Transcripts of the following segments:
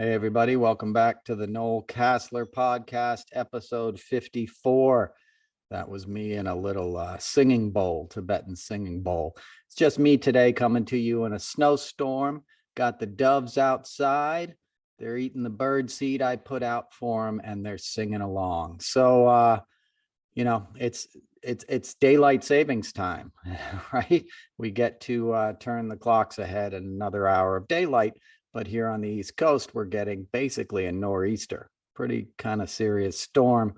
Hey, everybody. Welcome back to the Noel Casler podcast, episode 54. That was me in a little singing bowl, Tibetan singing bowl. It's just me today coming to you in a snowstorm. Got the doves outside. They're eating the bird seed I put out for them, and they're singing along. So, it's daylight savings time, right? We get to turn the clocks ahead another hour of daylight. But here on the East Coast, we're getting basically a nor'easter, pretty kind of serious storm.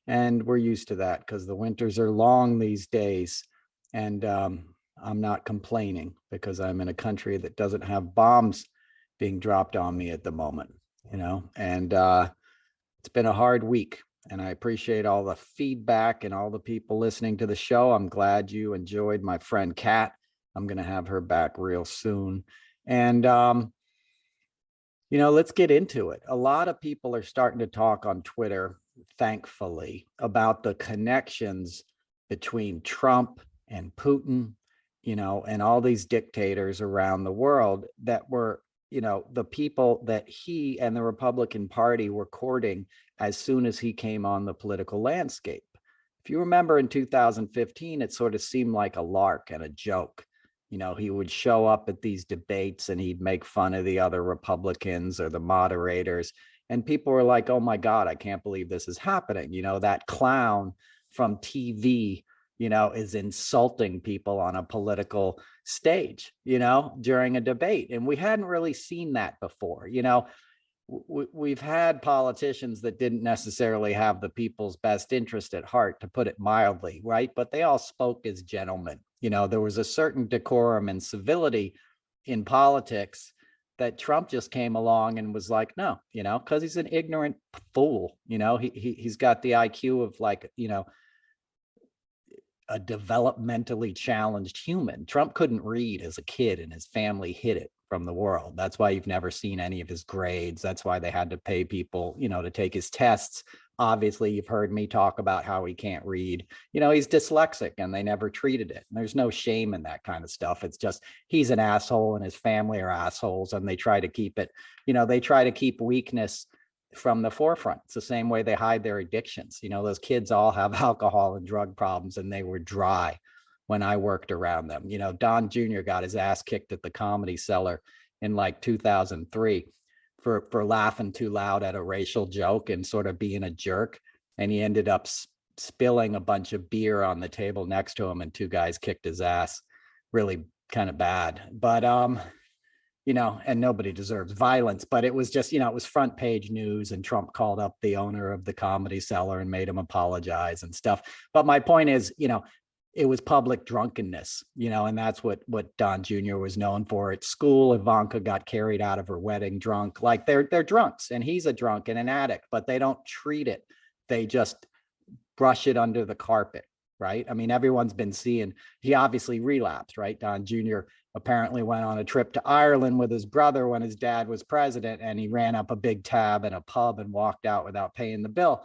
And we're used to that because the winters are long these days. And I'm not complaining because I'm in a country that doesn't have bombs being dropped on me at the moment, and it's been a hard week. And I appreciate all the feedback and all the people listening to the show. I'm glad you enjoyed my friend Kat. I'm going to have her back real soon. And, let's get into it. A lot of people are starting to talk on Twitter, thankfully, about the connections between Trump and Putin, and all these dictators around the world that were, the people that he and the Republican Party were courting as soon as he came on the political landscape. If you remember in 2015, it sort of seemed like a lark and a joke. He would show up at these debates and he'd make fun of the other Republicans or the moderators. And people were like, oh my God, I can't believe this is happening. That clown from TV, is insulting people on a political stage, during a debate. And we hadn't really seen that before. We've had politicians that didn't necessarily have the people's best interest at heart, to put it mildly, right? But they all spoke as gentlemen. There was a certain decorum and civility in politics that Trump just came along and was like, no, because he's an ignorant fool. He's got the IQ of like, a developmentally challenged human. Trump couldn't read as a kid and his family hid it from the world. That's why you've never seen any of his grades. That's why they had to pay people, to take his tests. Obviously, you've heard me talk about how he can't read. He's dyslexic and they never treated it. And there's no shame in that kind of stuff. It's just he's an asshole and his family are assholes and they try to keep it, they try to keep weakness from the forefront. It's the same way they hide their addictions. Those kids all have alcohol and drug problems and they were dry when I worked around them. Don Jr. got his ass kicked at the Comedy Cellar in like 2003 for laughing too loud at a racial joke and sort of being a jerk. And he ended up spilling a bunch of beer on the table next to him and two guys kicked his ass really kind of bad. But, and nobody deserves violence, but it was just, it was front page news and Trump called up the owner of the Comedy Cellar and made him apologize and stuff. But my point is, it was public drunkenness, and that's what Don Jr. was known for. At school, Ivanka got carried out of her wedding drunk. Like they're drunks and he's a drunk and an addict, but they don't treat it. They just brush it under the carpet, right? I mean, everyone's been seeing, he obviously relapsed, right? Don Jr. apparently went on a trip to Ireland with his brother when his dad was president and he ran up a big tab in a pub and walked out without paying the bill.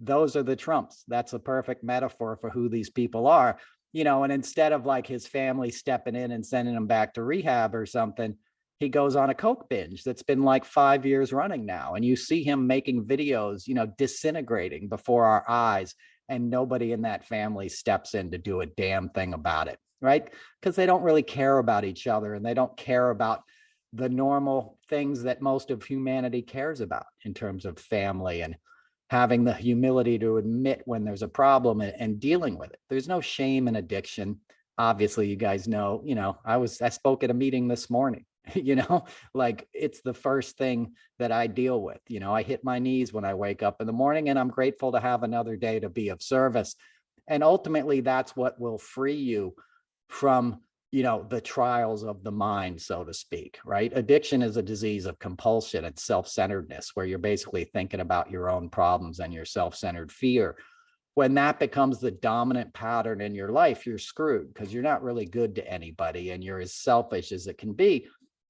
Those are the Trumps. That's a perfect metaphor for who these people are, and instead of like his family stepping in and sending him back to rehab or something, he goes on a coke binge that's been like 5 years running now. And you see him making videos, disintegrating before our eyes. And nobody in that family steps in to do a damn thing about it, right? Because they don't really care about each other and they don't care about the normal things that most of humanity cares about in terms of family and having the humility to admit when there's a problem and dealing with it. There's no shame in addiction. Obviously, you guys know, I spoke at a meeting this morning, like it's the first thing that I deal with. I hit my knees when I wake up in the morning and I'm grateful to have another day to be of service. And ultimately, that's what will free you from the trials of the mind, so to speak, right? Addiction is a disease of compulsion and self-centeredness, where you're basically thinking about your own problems and your self-centered fear. When that becomes the dominant pattern in your life, you're screwed because you're not really good to anybody and you're as selfish as it can be.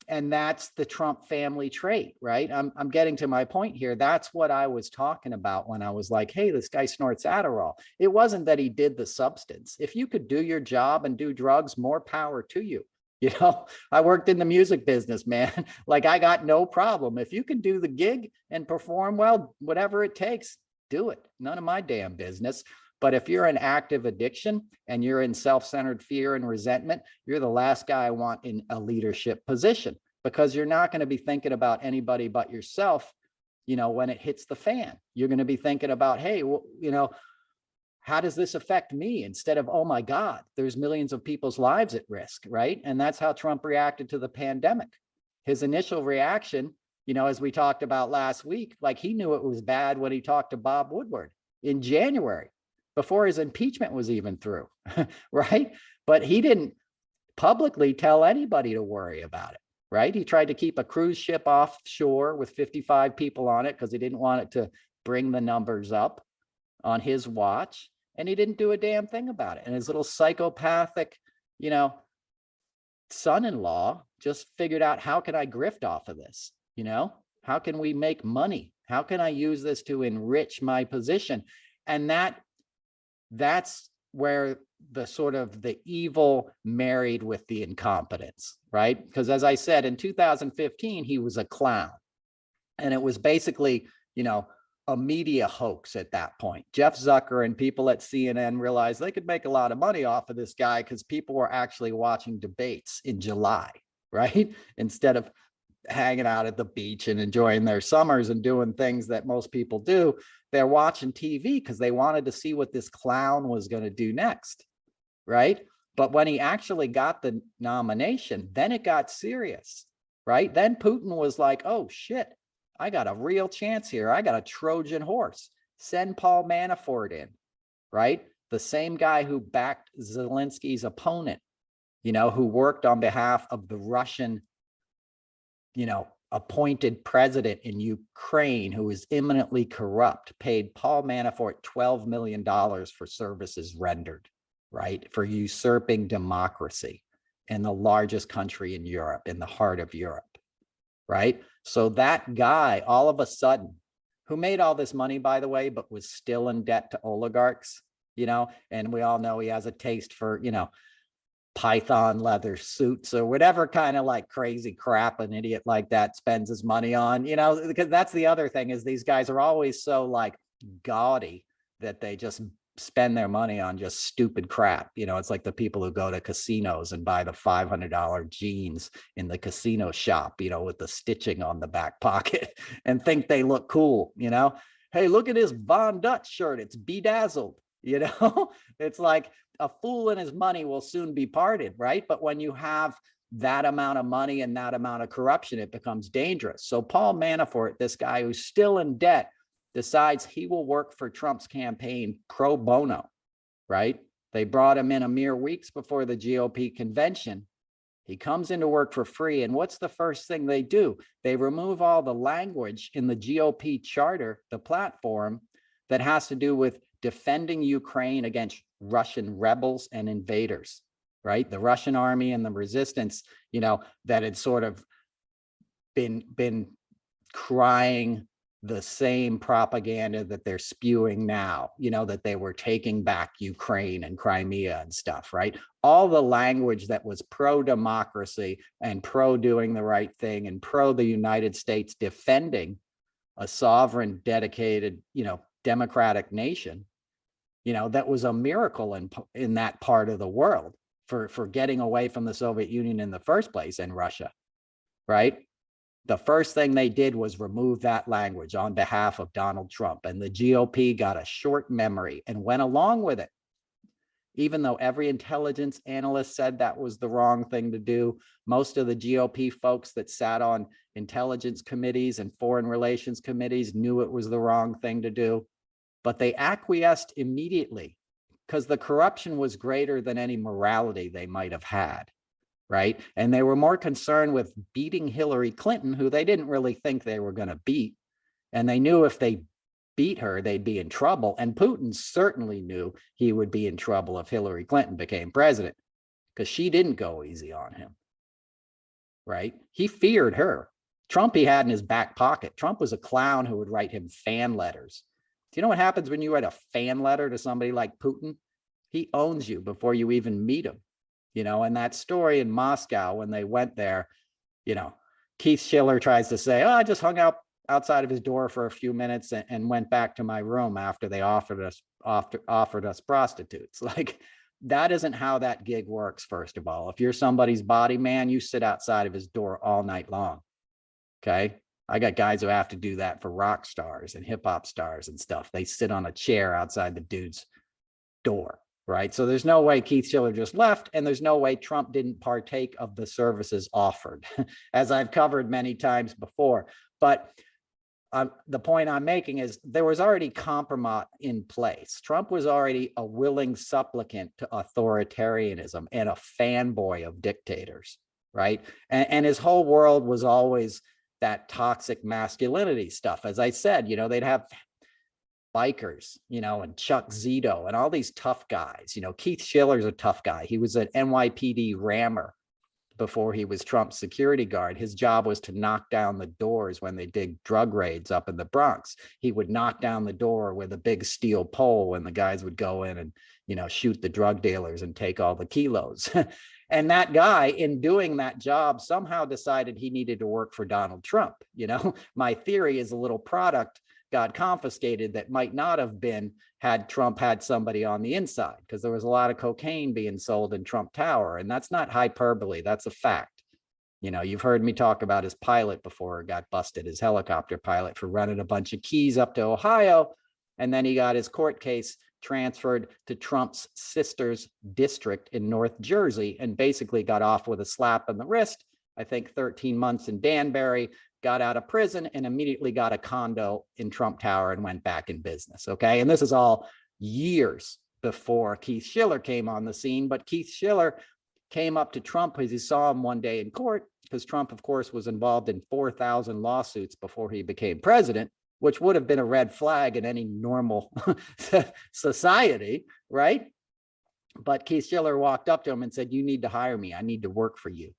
And that's the Trump family trait, right? I'm getting to my point here. That's what I was talking about when I was like, hey, this guy snorts Adderall. It wasn't that he did the substance. If you could do your job and do drugs, more power to you. You know, I worked in the music business, man. Like, I got no problem. If you can do the gig and perform well, whatever it takes, do it. None of my damn business. But if you're in active addiction and you're in self-centered fear and resentment, you're the last guy I want in a leadership position, because you're not going to be thinking about anybody but yourself. You know, when it hits the fan, you're going to be thinking about, hey, well, you know, how does this affect me? Instead of, oh my God, there's millions of people's lives at risk, right? And that's how Trump reacted to the pandemic. His initial reaction, you know, as we talked about last week, like, he knew it was bad when he talked to Bob Woodward in January, before his impeachment was even through, right? But he didn't publicly tell anybody to worry about it, right? He tried to keep a cruise ship offshore with 55 people on it because he didn't want it to bring the numbers up on his watch. And he didn't do a damn thing about it. And his little psychopathic, you know, son-in-law just figured out, how can I grift off of this? You know, how can we make money? How can I use this to enrich my position? And that's where the sort of the evil married with the incompetence, right? Because as I said, in 2015, he was a clown. And it was basically, you know, a media hoax at that point. Jeff Zucker and people at CNN realized they could make a lot of money off of this guy because people were actually watching debates in July, right? Instead of hanging out at the beach and enjoying their summers and doing things that most people do, they're watching TV because they wanted to see what this clown was going to do next, right? But when he actually got the nomination, then it got serious, right? Then Putin was like, oh shit, I got a real chance here. I got a Trojan horse. Send Paul Manafort in, right? The same guy who backed Zelensky's opponent, you know, who worked on behalf of the Russian, you know, appointed president in Ukraine, who is imminently corrupt, paid Paul Manafort $12 million for services rendered, right? For usurping democracy in the largest country in Europe, in the heart of Europe, right? So that guy, all of a sudden, who made all this money, by the way, but was still in debt to oligarchs, you know, and we all know he has a taste for, you know, python leather suits or whatever kind of like crazy crap an idiot like that spends his money on, you know, because that's the other thing, is these guys are always so like gaudy that they just spend their money on just stupid crap. You know, it's like the people who go to casinos and buy the $500 jeans in the casino shop, you know, with the stitching on the back pocket and think they look cool, you know. Hey, look at his Von Dutch shirt. It's bedazzled, you know. It's like, a fool and his money will soon be parted, right? But when you have that amount of money and that amount of corruption, it becomes dangerous. So Paul Manafort, this guy who's still in debt, decides he will work for Trump's campaign pro bono, right? They brought him in a mere weeks before the GOP convention. He comes into work for free. And what's the first thing they do? They remove all the language in the GOP charter, the platform, that has to do with defending Ukraine against Russian rebels and invaders, right? The Russian army and the resistance, you know, that had sort of been crying the same propaganda that they're spewing now, you know, that they were taking back Ukraine and Crimea and stuff, right? All the language that was pro-democracy and pro-doing the right thing and pro the United States defending a sovereign, dedicated, you know, democratic nation, you know, that was a miracle in that part of the world for getting away from the Soviet Union in the first place, and Russia, right? The first thing they did was remove that language on behalf of Donald Trump, and the GOP got a short memory and went along with it. Even though every intelligence analyst said that was the wrong thing to do, most of the GOP folks that sat on intelligence committees and foreign relations committees knew it was the wrong thing to do. But they acquiesced immediately because the corruption was greater than any morality they might have had, right? And they were more concerned with beating Hillary Clinton, who they didn't really think they were going to beat. And they knew if they beat her, they'd be in trouble. And Putin certainly knew he would be in trouble if Hillary Clinton became president, because she didn't go easy on him, right? He feared her. Trump he had in his back pocket. Trump was a clown who would write him fan letters. Do you know what happens when you write a fan letter to somebody like Putin? He owns you before you even meet him. you know, and that story in Moscow when they went there, you know, Keith Schiller tries to say, oh, I just hung out outside of his door for a few minutes and went back to my room after they offered us prostitutes. Like, that isn't how that gig works. First of all, if you're somebody's body man, you sit outside of his door all night long. Okay. I got guys who have to do that for rock stars and hip hop stars and stuff. They sit on a chair outside the dude's door. Right. So there's no way Keith Schiller just left, and there's no way Trump didn't partake of the services offered, as I've covered many times before. But the point I'm making is there was already compromise in place. Trump was already a willing supplicant to authoritarianism and a fanboy of dictators. Right. And his whole world was always that toxic masculinity stuff. As I said, you know, they'd have bikers, you know, and Chuck Zito and all these tough guys. You know, Keith Schiller's a tough guy. He was an NYPD rammer before he was Trump's security guard. His job was to knock down the doors when they did drug raids up in the Bronx. He would knock down the door with a big steel pole when the guys would go in and, you know, shoot the drug dealers and take all the kilos. And that guy, in doing that job, somehow decided he needed to work for Donald Trump. You know, my theory is a little product got confiscated that might not have been had Trump had somebody on the inside, because there was a lot of cocaine being sold in Trump Tower. And that's not hyperbole. That's a fact. You know, you've heard me talk about his pilot before, it got busted, his helicopter pilot, for running a bunch of keys up to Ohio. And then he got his court case transferred to Trump's sister's district in North Jersey and basically got off with a slap on the wrist. I think 13 months in Danbury, got out of prison, and immediately got a condo in Trump Tower and went back in business. Okay. And this is all years before Keith Schiller came on the scene. But Keith Schiller came up to Trump because he saw him one day in court, because Trump, of course, was involved in 4,000 lawsuits before he became president, which would have been a red flag in any normal society, right? But Keith Schiller walked up to him and said, you need to hire me. I need to work for you.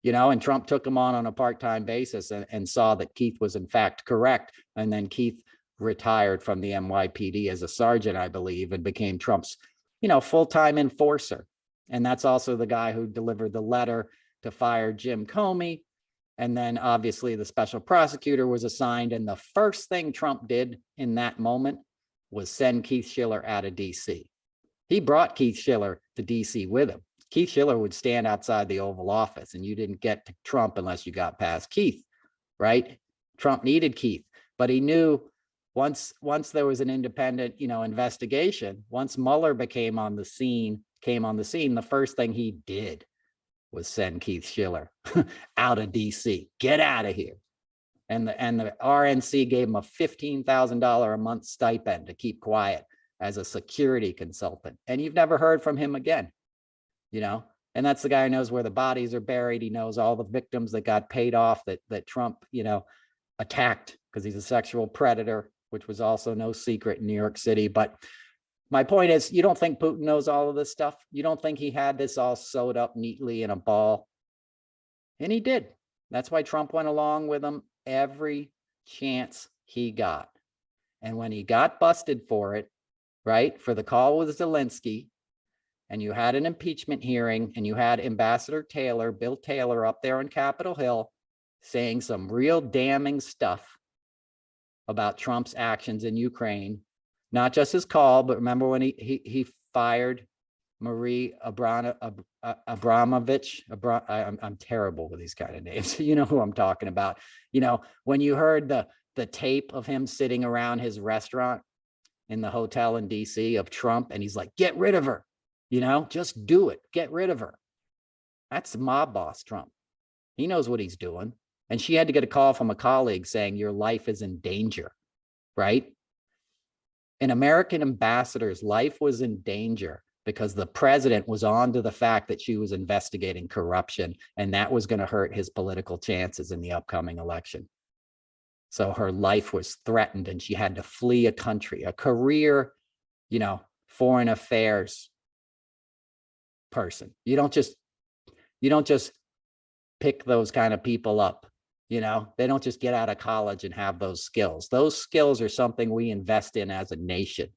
You know, and Trump took him on a part-time basis and saw that Keith was in fact correct. And then Keith retired from the NYPD as a sergeant, I believe, and became Trump's, you know, full-time enforcer. And that's also the guy who delivered the letter to fire Jim Comey. And then obviously the special prosecutor was assigned. And the first thing Trump did in that moment was send Keith Schiller out of DC. He brought Keith Schiller to DC with him. Keith Schiller would stand outside the Oval Office, and you didn't get to Trump unless you got past Keith, right? Trump needed Keith, but he knew once there was an independent, you know, investigation, once Mueller came on the scene, the first thing he did was send Keith Schiller out of DC. Get out of here. And the RNC gave him a $15,000 a month stipend to keep quiet as a security consultant. And you've never heard from him again. You know, and that's the guy who knows where the bodies are buried. He knows all the victims that got paid off that Trump, you know, attacked because he's a sexual predator, which was also no secret in New York City. But my point is, you don't think Putin knows all of this stuff? You don't think he had this all sewed up neatly in a ball? And he did. That's why Trump went along with him every chance he got. And when he got busted for it, right, for the call with Zelensky, and you had an impeachment hearing, and you had Ambassador Taylor, Bill Taylor, up there on Capitol Hill saying some real damning stuff about Trump's actions in Ukraine, not just his call, but remember when he fired Marie Abramovich. I'm terrible with these kind of names. You know who I'm talking about. You know, when you heard the tape of him sitting around his restaurant in the hotel in DC of Trump, and he's like, get rid of her. You know, just do it. Get rid of her. That's mob boss Trump. He knows what he's doing. And she had to get a call from a colleague saying your life is in danger, right? An American ambassador's life was in danger because the president was on to the fact that she was investigating corruption, and that was going to hurt his political chances in the upcoming election. So her life was threatened, and she had to flee a country, a career, you know, foreign affairs person. You don't just pick those kind of people up. You know, they don't just get out of college and have those skills. Those skills are something we invest in as a nation,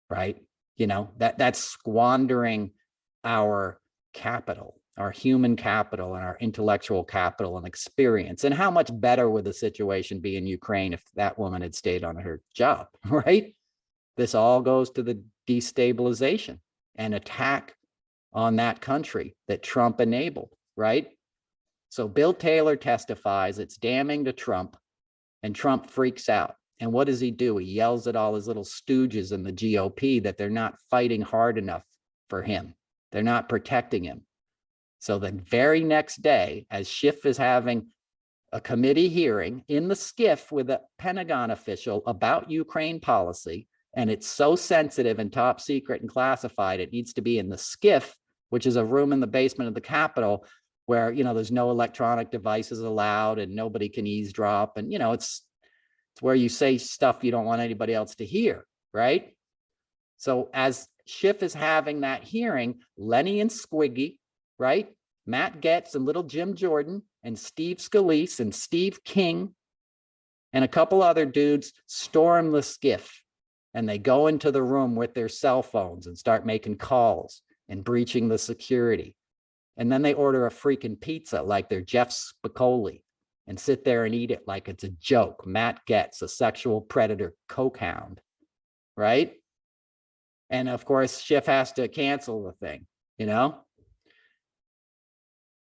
right? You know, that's squandering our capital, our human capital and our intellectual capital and experience. And how much better would the situation be in Ukraine if that woman had stayed on her job, right? This all goes to the destabilization and attack on that country that Trump enabled, right? So Bill Taylor testifies, it's damning to Trump, and Trump freaks out. And what does he do? He yells at all his little stooges in the GOP that they're not fighting hard enough for him. They're not protecting him. So the very next day, as Schiff is having a committee hearing in the SCIF with a Pentagon official about Ukraine policy, and it's so sensitive and top secret and classified, it needs to be in the SCIF, which is a room in the basement of the Capitol where, you know, there's no electronic devices allowed and nobody can eavesdrop. And, you know, it's where you say stuff you don't want anybody else to hear, right? So as Schiff is having that hearing, Lenny and Squiggy, right? Matt Gaetz and little Jim Jordan and Steve Scalise and Steve King and a couple other dudes storm the SCIF, and they go into the room with their cell phones and start making calls and breaching the security. And then they order a freaking pizza like they're Jeff Spicoli and sit there and eat it like it's a joke. Matt Gaetz, a sexual predator coke hound, right? And of course, Schiff has to cancel the thing, you know?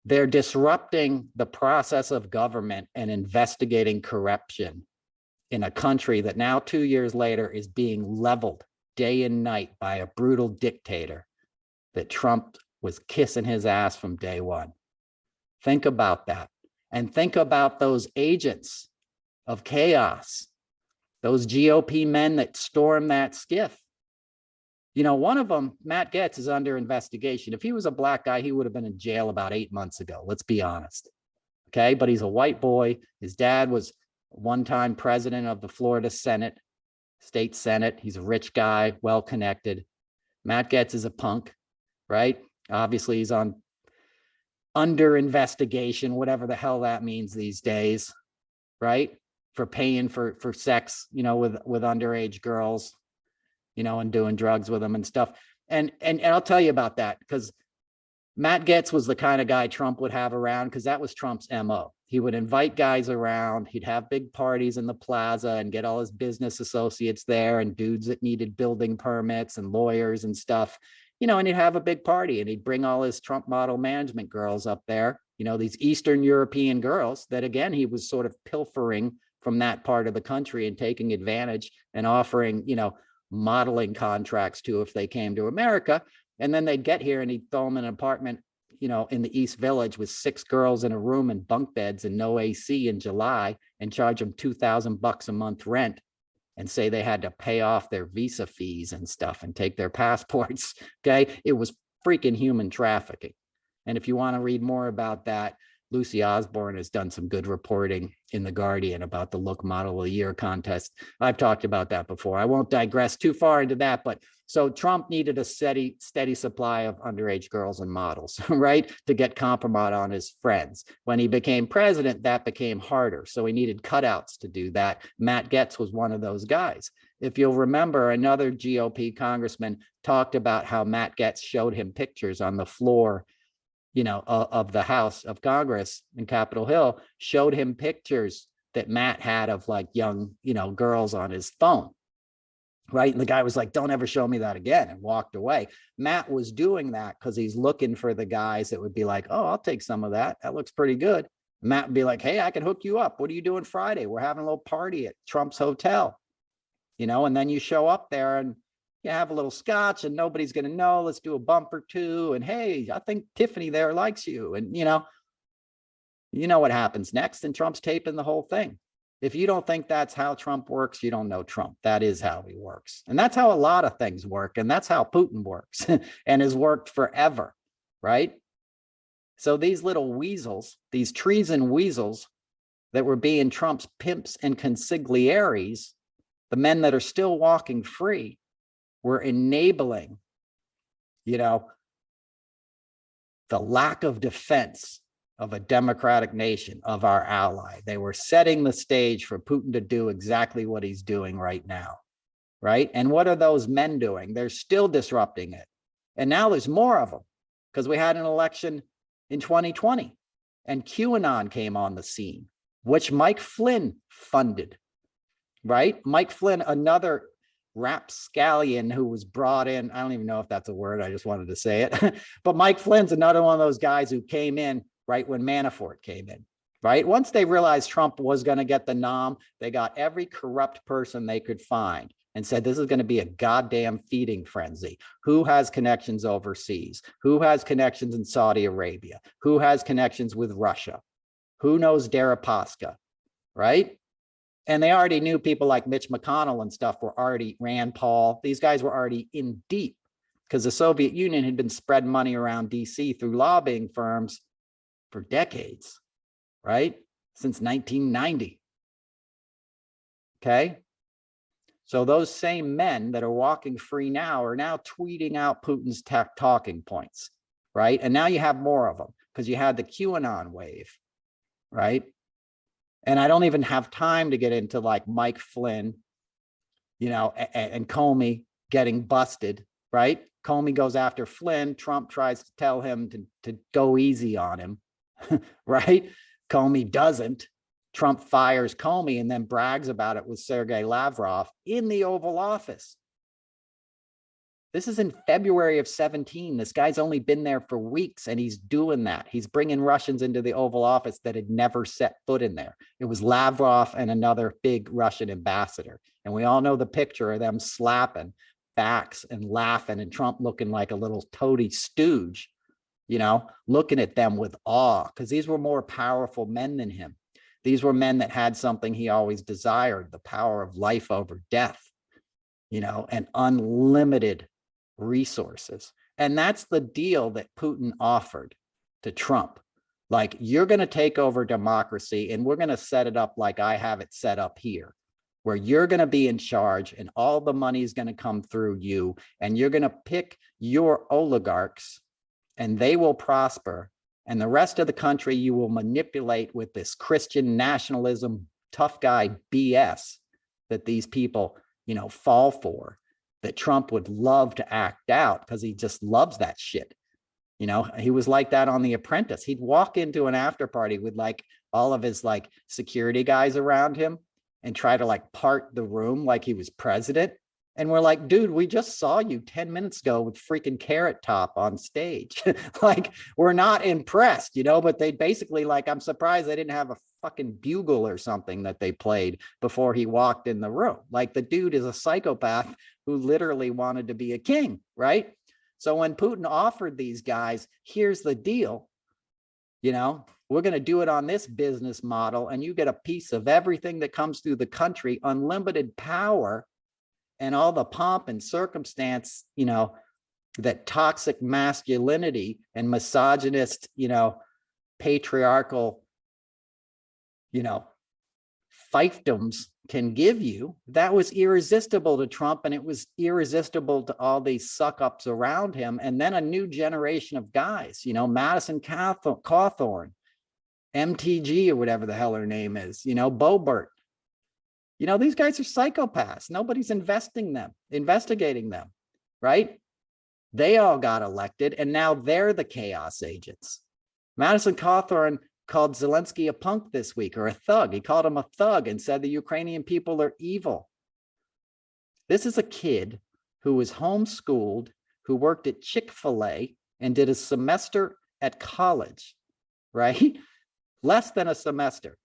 They're disrupting the process of government and investigating corruption in a country that now 2 years later is being leveled day and night by a brutal dictator that Trump was kissing his ass from day one. Think about that. And think about those agents of chaos, those GOP men that stormed that SCIF. You know, one of them, Matt Gaetz, is under investigation. If he was a black guy, he would have been in jail about 8 months ago. Let's be honest. Okay, but he's a white boy. His dad was one-time president of the Florida Senate, state Senate. He's a rich guy, well-connected. Matt Gaetz is a punk, right? Obviously, he's under investigation, whatever the hell that means these days, right? For paying for sex, you know, with underage girls, you know, and doing drugs with them and stuff. And I'll tell you about that, because Matt Gaetz was the kind of guy Trump would have around, because that was Trump's MO. He would invite guys around. He'd have big parties in the plaza and get all his business associates there and dudes that needed building permits and lawyers and stuff, you know, and he'd have a big party and he'd bring all his Trump model management girls up there, you know, these Eastern European girls that, again, he was sort of pilfering from that part of the country and taking advantage and offering, you know, modeling contracts to if they came to America. And then they'd get here and he'd throw them in an apartment, you know, in the East Village with 6 girls in a room and bunk beds and no AC in July, and charge them $2,000 a month rent and say they had to pay off their visa fees and stuff and take their passports. Okay. It was freaking human trafficking. And if you want to read more about that, Lucy Osborne has done some good reporting in The Guardian about the Look Model of the Year contest. I've talked about that before. I won't digress too far into that, but so Trump needed a steady supply of underage girls and models, right, to get compromise on his friends. When he became president, that became harder. So he needed cutouts to do that. Matt Gaetz was one of those guys. If you'll remember, another GOP congressman talked about how Matt Gaetz showed him pictures on the floor, you know, of the House of Congress in Capitol Hill, showed him pictures that Matt had of like young, you know, girls on his phone, right? And the guy was like, don't ever show me that again, and walked away. Matt was doing that because he's looking for the guys that would be like, oh, I'll take some of that. That looks pretty good. Matt would be like, hey, I can hook you up. What are you doing Friday? We're having a little party at Trump's hotel, you know, and then you show up there and you have a little scotch and nobody's going to know. Let's do a bump or two. And hey, I think Tiffany there likes you. And, you know what happens next. And Trump's taping the whole thing. If you don't think that's how Trump works, you don't know Trump. That is how he works. And that's how a lot of things work. And that's how Putin works and has worked forever, right? So these little weasels, these treason weasels that were being Trump's pimps and consigliaries, the men that are still walking free, were enabling, you know, the lack of defense of a democratic nation, of our ally. They were setting the stage for Putin to do exactly what he's doing right now, right? And what are those men doing? They're still disrupting it. And now there's more of them because we had an election in 2020 and QAnon came on the scene, which Mike Flynn funded, right? Mike Flynn, another rapscallion who was brought in. I don't even know if that's a word. I just wanted to say it. But Mike Flynn's another one of those guys who came in right when Manafort came in, right? Once they realized Trump was going to get the nom, they got every corrupt person they could find and said, this is going to be a goddamn feeding frenzy. Who has connections overseas? Who has connections in Saudi Arabia? Who has connections with Russia? Who knows Deripaska, right? And they already knew people like Mitch McConnell and stuff were already, Rand Paul, these guys were already in deep because the Soviet Union had been spreading money around DC through lobbying firms for decades, right? Since 1990. Okay. So those same men that are walking free now are now tweeting out Putin's talking points, right? And now you have more of them because you had the QAnon wave, right? And I don't even have time to get into like Mike Flynn, you know, and Comey getting busted, right? Comey goes after Flynn. Trump tries to tell him to go easy on him, right? Comey doesn't. Trump fires Comey and then brags about it with Sergei Lavrov in the Oval Office. This is in February of 17. This guy's only been there for weeks and he's doing that. He's bringing Russians into the Oval Office that had never set foot in there. It was Lavrov and another big Russian ambassador. And we all know the picture of them slapping backs and laughing and Trump looking like a little toady stooge, you know, looking at them with awe because these were more powerful men than him. These were men that had something he always desired, the power of life over death, you know, and unlimited resources. And that's the deal that Putin offered to Trump. Like, you're going to take over democracy and we're going to set it up like I have it set up here, where you're going to be in charge and all the money is going to come through you and you're going to pick your oligarchs and they will prosper. And the rest of the country you will manipulate with this Christian nationalism, tough guy BS that these people, you know, fall for, that Trump would love to act out because he just loves that shit. You know, he was like that on The Apprentice. He'd walk into an after party with like all of his like security guys around him and try to like part the room like he was president. And we're like, dude, we just saw you 10 minutes ago with freaking Carrot Top on stage. Like, we're not impressed, you know, but they basically like, I'm surprised they didn't have a fucking bugle or something that they played before he walked in the room. Like, the dude is a psychopath who literally wanted to be a king, right? So when Putin offered these guys, here's the deal, you know, we're going to do it on this business model and you get a piece of everything that comes through the country, unlimited power, and all the pomp and circumstance, you know, that toxic masculinity and misogynist, you know, patriarchal, you know, fiefdoms can give you. That was irresistible to Trump and it was irresistible to all these suck-ups around him. And then a new generation of guys, you know, Madison Cawthorn, MTG or whatever the hell her name is, you know, Boebert. You know, these guys are psychopaths. Nobody's investigating them, right? They all got elected and now they're the chaos agents. Madison Cawthorn called Zelensky a punk this week, or a thug. He called him a thug and said the Ukrainian people are evil. This is a kid who was homeschooled, who worked at Chick-fil-A and did a semester at college, right? Less than a semester.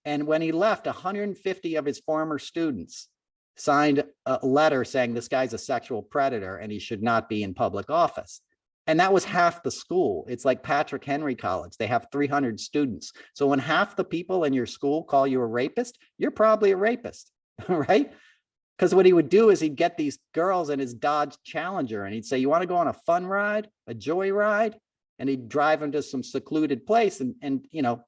And when he left, 150 of his former students signed a letter saying this guy's a sexual predator and he should not be in public office. And that was half the school. It's like Patrick Henry College. They have 300 students. So when half the people in your school call you a rapist, you're probably a rapist, right? Because what he would do is he'd get these girls in his Dodge Challenger and he'd say, you want to go on a fun ride, a joy ride? And he'd drive them to some secluded place and you know,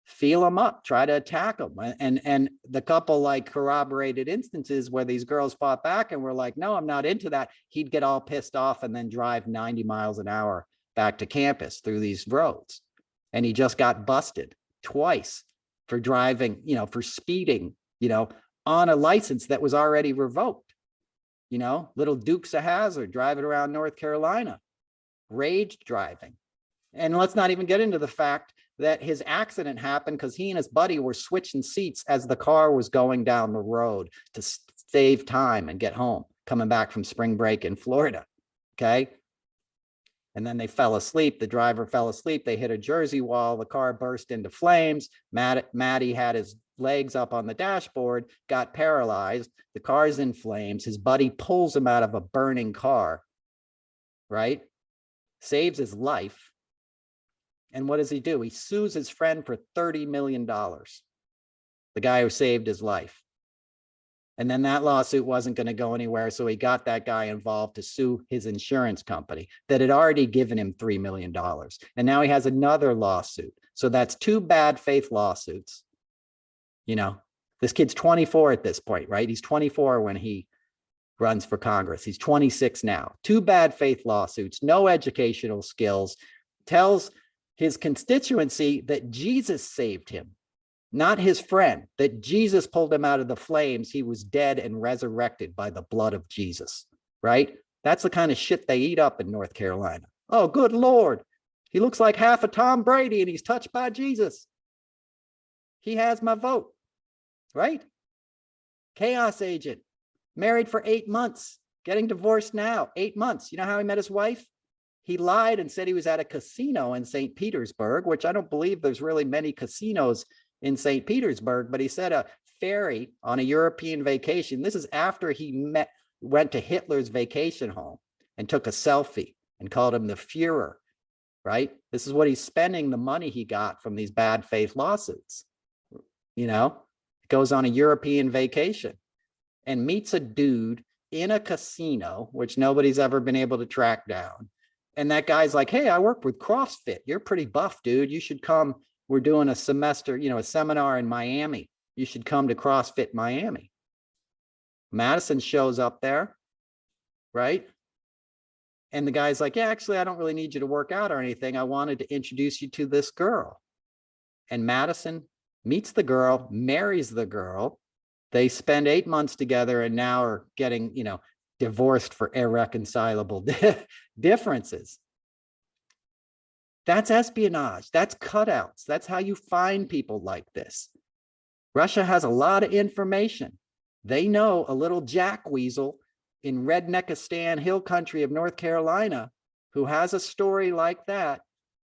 feel them up, try to attack them. And the couple like corroborated instances where these girls fought back and were like, no, I'm not into that. He'd get all pissed off and then drive 90 miles an hour back to campus through these roads. And he just got busted twice for driving, you know, for speeding, you know, on a license that was already revoked. little Dukes of Hazzard driving around North Carolina, rage driving. And let's not even get into the fact that his accident happened because he and his buddy were switching seats as the car was going down the road to save time and get home, coming back from spring break in Florida. Okay. And then they fell asleep. The driver fell asleep. They hit a Jersey wall. The car burst into flames. Matty had his legs up on the dashboard, got paralyzed. The car's in flames. His buddy pulls him out of a burning car, right? Saves his life. And what does he do? He sues his friend for $30 million, the guy who saved his life. And then that lawsuit wasn't going to go anywhere. So he got that guy involved to sue his insurance company that had already given him $3 million. And now he has another lawsuit. So that's 2 bad faith lawsuits. This kid's 24 at this point, right? He's 24 when he runs for Congress. He's 26 now. 2 bad faith lawsuits, no educational skills, tells his constituency that Jesus saved him, not his friend, that Jesus pulled him out of the flames. He was dead and resurrected by the blood of Jesus, right? That's the kind of shit they eat up in North Carolina. Oh, good Lord. He looks like half a Tom Brady and he's touched by Jesus. He has my vote, right? Chaos agent, married for 8 months, getting divorced now, 8 months. You know how he met his wife? He lied and said he was at a casino in St. Petersburg, which I don't believe there's really many casinos in St. Petersburg, but he said a ferry on a European vacation. This is after he went to Hitler's vacation home and took a selfie and called him the Fuhrer, right? This is what he's spending the money he got from these bad faith lawsuits. Goes on a European vacation and meets a dude in a casino, which nobody's ever been able to track down. And that guy's like, hey, I work with CrossFit. You're pretty buff, dude. You should come. We're doing a semester, a seminar in Miami. You should come to CrossFit Miami. Madison shows up there, right? And the guy's like, yeah, actually, I don't really need you to work out or anything. I wanted to introduce you to this girl. And Madison meets the girl, marries the girl. They spend 8 months together and now are getting, divorced for irreconcilable differences. That's espionage. That's cutouts. That's how you find people like this. Russia has a lot of information. They know a little jackweasel in Redneckistan hill country of North Carolina who has a story like that,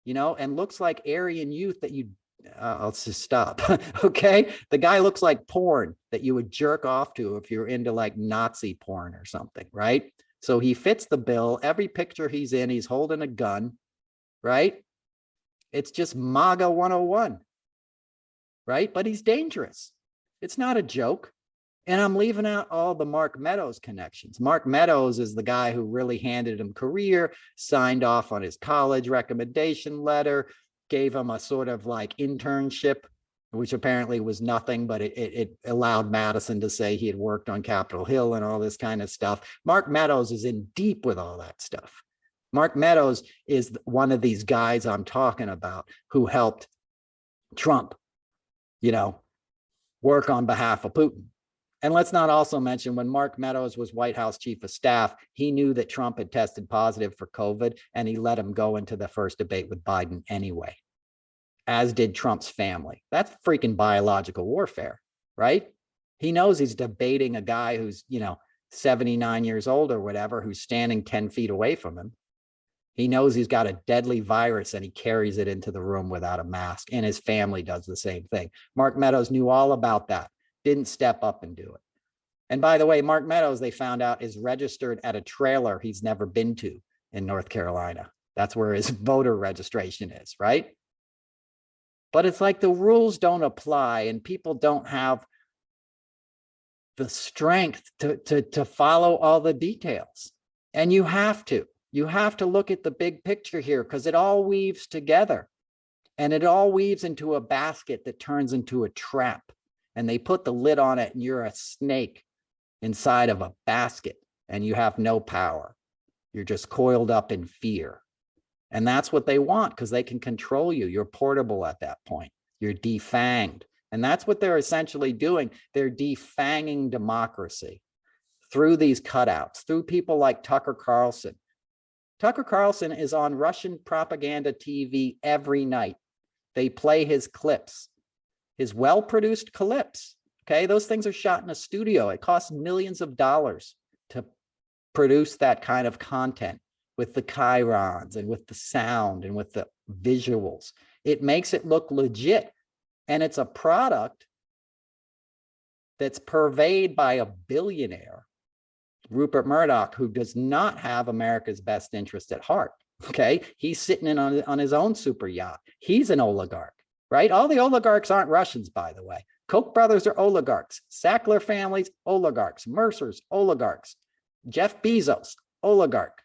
and looks like Aryan youth that you I'll just stop. Okay. The guy looks like porn that you would jerk off to if you're into like Nazi porn or something, right? So he fits the bill. Every picture he's in, he's holding a gun, right? It's just MAGA 101, right? But he's dangerous. It's not a joke. And I'm leaving out all the Mark Meadows connections. Mark Meadows is the guy who really handed him career, signed off on his college recommendation letter, gave him a sort of like internship, which apparently was nothing, but it allowed Madison to say he had worked on Capitol Hill and all this kind of stuff. Mark Meadows is in deep with all that stuff. Mark Meadows is one of these guys I'm talking about who helped Trump, work on behalf of Putin. And let's not also mention when Mark Meadows was White House chief of staff, he knew that Trump had tested positive for COVID and he let him go into the first debate with Biden anyway, as did Trump's family. That's freaking biological warfare, right? He knows he's debating a guy who's, 79 years old or whatever, who's standing 10 feet away from him. He knows he's got a deadly virus and he carries it into the room without a mask, and his family does the same thing. Mark Meadows knew all about that. Didn't step up and do it. And by the way, Mark Meadows, they found out, is registered at a trailer he's never been to in North Carolina. That's where his voter registration is, right? But it's like the rules don't apply and people don't have the strength to follow all the details. And you have to look at the big picture here because it all weaves together and it all weaves into a basket that turns into a trap. And they put the lid on it and you're a snake inside of a basket and you have no power. You're just coiled up in fear. And that's what they want because they can control you. You're portable at that point. You're defanged. And that's what they're essentially doing. They're defanging democracy through these cutouts, through people like Tucker Carlson. Tucker Carlson is on Russian propaganda TV every night. They play his clips, his well-produced clips. Okay, those things are shot in a studio. It costs millions of dollars to produce that kind of content with the chyrons and with the sound and with the visuals. It makes it look legit. And it's a product that's purveyed by a billionaire, Rupert Murdoch, who does not have America's best interest at heart. Okay, he's sitting in on his own super yacht. He's an oligarch, right? All the oligarchs aren't Russians, by the way. Koch brothers are oligarchs. Sackler families, oligarchs. Mercers, oligarchs. Jeff Bezos, oligarch,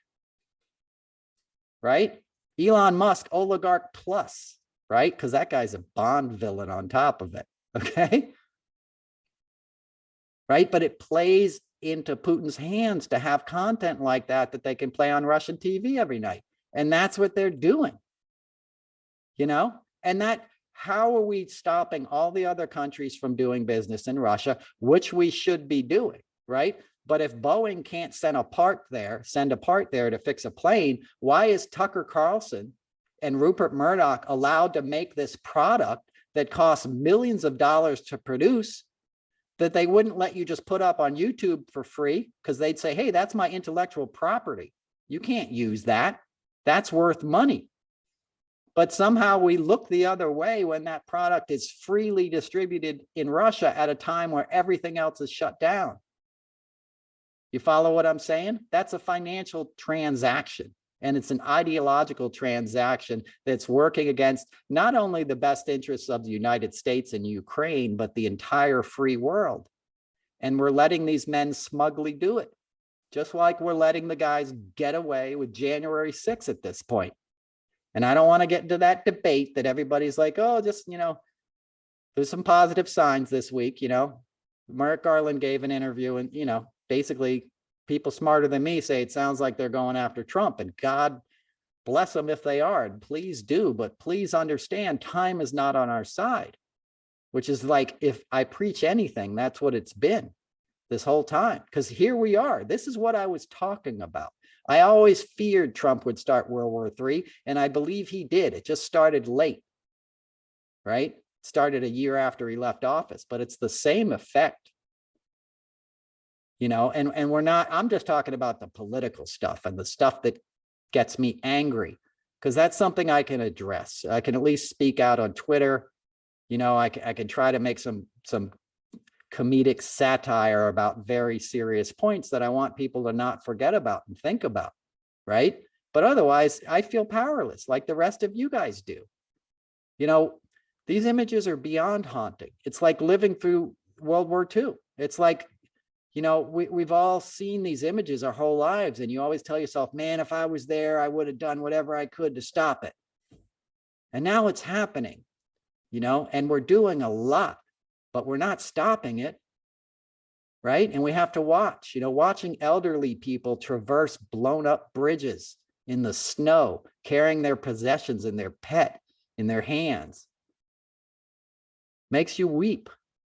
right? Elon Musk, oligarch plus, right? Because that guy's a Bond villain on top of it, okay? Right? But it plays into Putin's hands to have content like that that they can play on Russian TV every night. And that's what they're doing, you know? And that, how are we stopping all the other countries from doing business in Russia, which we should be doing, right? But if Boeing can't send a part there to fix a plane, why is Tucker Carlson and Rupert Murdoch allowed to make this product that costs millions of dollars to produce, that they wouldn't let you just put up on YouTube for free? Because they'd say, hey, that's my intellectual property. You can't use that. That's worth money. But somehow we look the other way when that product is freely distributed in Russia at a time where everything else is shut down. You follow what I'm saying? That's a financial transaction, and it's an ideological transaction that's working against not only the best interests of the United States and Ukraine, but the entire free world. And we're letting these men smugly do it, just like we're letting the guys get away with January 6th at this point. And I don't want to get into that debate that everybody's like, oh, just, you know, there's some positive signs this week. You know, Merrick Garland gave an interview, and, you know, basically people smarter than me say it sounds like they're going after Trump, and God bless them if they are, and please do. But please understand, time is not on our side, which is like, if I preach anything, that's what it's been this whole time, because here we are. This is what I was talking about. I always feared Trump would start World War III, and I believe he did. It just started late, right? It started a year after he left office, but it's the same effect, you know, and we're not, I'm just talking about the political stuff and the stuff that gets me angry, because that's something I can address. I can at least speak out on Twitter. You know, I can try to make some comedic satire about very serious points that I want people to not forget about and think about, right? But otherwise, I feel powerless like the rest of you guys do. You know, these images are beyond haunting. It's like living through World War II. It's like, you know, we've all seen these images our whole lives, and you always tell yourself, man, if I was there, I would have done whatever I could to stop it. And now it's happening, you know, and we're doing a lot, but we're not stopping it, right? And we have to watch, you know, watching elderly people traverse blown up bridges in the snow, carrying their possessions and their pet in their hands, makes you weep.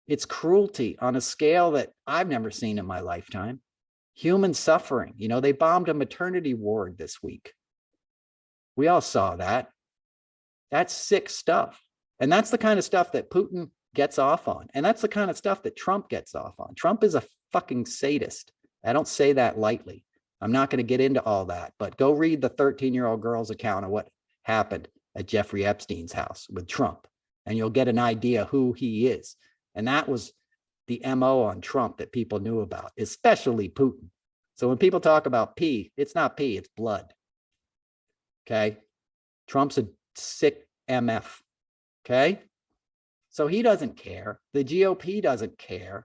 It's cruelty on a scale that I've never seen in my lifetime. Human suffering. You know, they bombed a maternity ward this week. We all saw that. That's sick stuff. And that's the kind of stuff that Putin gets off on. And that's the kind of stuff that Trump gets off on. Trump is a fucking sadist. I don't say that lightly. I'm not going to get into all that, but go read the 13-year-old girl's account of what happened at Jeffrey Epstein's house with Trump, and you'll get an idea who he is. And that was the MO on Trump that people knew about, especially Putin. So when people talk about pee, it's not pee, it's blood. Okay. Trump's a sick MF. Okay. So he doesn't care. The GOP doesn't care.